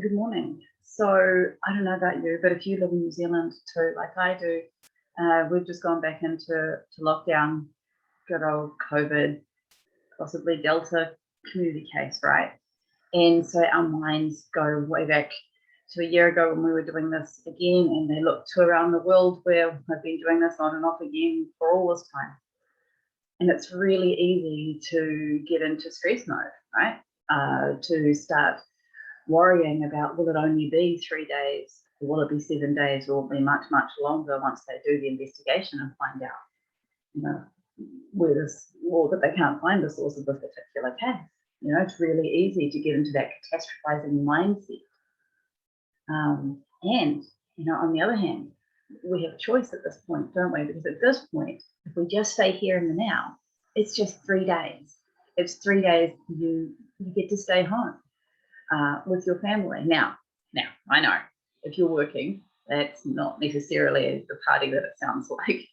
Good morning. So I don't know about you, but if you live in New Zealand too, like I do, we've just gone back into lockdown, good old COVID, possibly Delta community case, right? And so our minds go way back to a year ago when we were doing this again, and they look to around the world where I've been doing this on and off again for all this time. And it's really easy to get into stress mode, right? To start worrying about, will it only be 3 days, or will it be 7 days, or will it be much, much longer once they do the investigation and find out, where this, or that they can't find the source of this particular case. It's really easy to get into that catastrophizing mindset. And on the other hand, we have a choice at this point, don't we? Because at this point, if we just stay here in the now, it's just 3 days. It's 3 days you get to stay home with your family. Now, I know if you're working, that's not necessarily the party that it sounds like,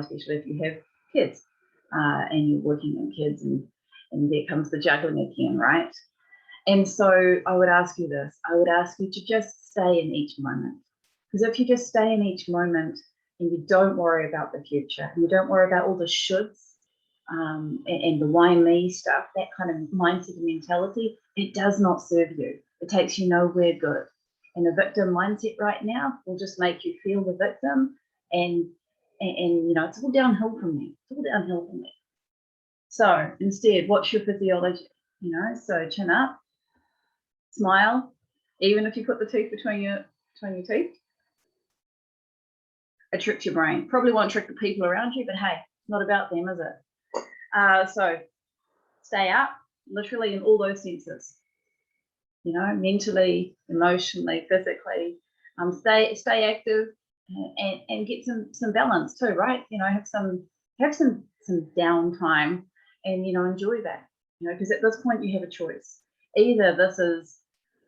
especially if you have kids and you're working on kids, and there comes the juggling again, right? And so I would ask you this. I would ask you to just stay in each moment. Because if you just stay in each moment and you don't worry about the future, and you don't worry about all the shoulds and the why me stuff, that kind of mindset and mentality, it does not serve you. It takes you nowhere good. And a victim mindset right now will just make you feel the victim, and it's all downhill from there. It's all downhill from there. So instead, what's your physiology? So chin up, smile, even if you put the teeth between your teeth. It tricks your brain. Probably won't trick the people around you, but hey, not about them, is it? So stay up, literally in all those senses. Mentally, emotionally, physically. Stay active and get some balance too, right? Have some downtime and enjoy that. Because at this point you have a choice. Either this is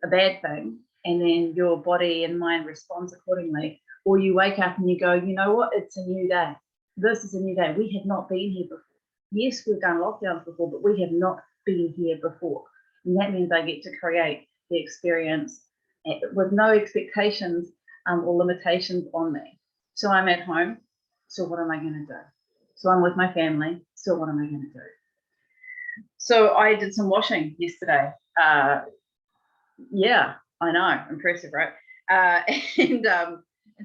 a bad thing and then your body and mind responds accordingly, or you wake up and you go, you know what, it's a new day. This is a new day. We have not been here before. Yes, we've done lockdowns before, but we have not been here before. And that means I get to create the experience with no expectations or limitations on me. So I'm at home. So what am I going to do? So I'm with my family. So what am I going to do? So I did some washing yesterday. Yeah, I know, impressive, right? And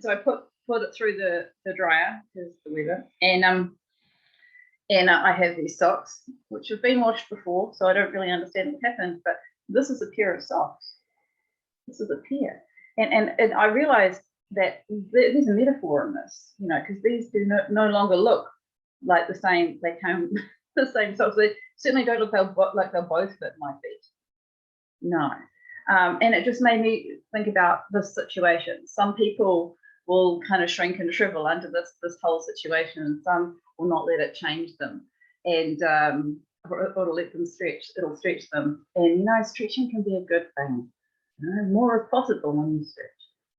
so I put it through the dryer because the weather, and I have these socks which have been washed before, so I don't really understand what happened. But this is a pair of socks. This is a pair, and I realised that there's a metaphor in this, because these do no longer look like the same. They came the same socks. They certainly don't look like they'll both fit my feet. No. And it just made me think about this situation. Some people will kind of shrink and shrivel under this whole situation, and some will not let it change them, and or it'll let them stretch. It'll stretch them, and stretching can be a good thing. More is possible when you stretch.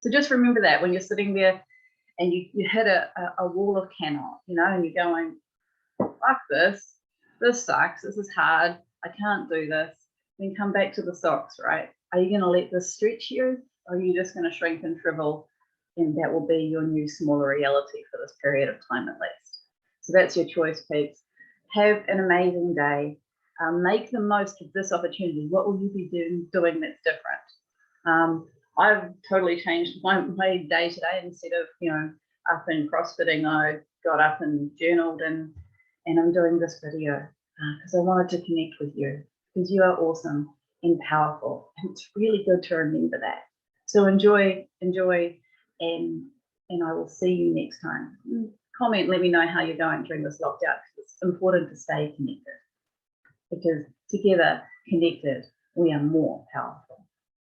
So just remember that when you're sitting there and you hit a wall of cannot, and you're going, fuck this sucks, this is hard, I can't do this. Then come back to the socks, right? Are you going to let this stretch you, or are you just going to shrink and shrivel, and that will be your new smaller reality for this period of time at least? So that's your choice, peeps. Have an amazing day. Make the most of this opportunity. What will you be doing that's different? I've totally changed my day today. Instead of up and crossfitting, I got up and journaled, and I'm doing this video because I wanted to connect with you, because you are awesome and powerful, and it's really good to remember that. So enjoy, and I will see you next time. Comment, let me know how you're going during this lockdown, because it's important to stay connected, because together, connected, we are more powerful.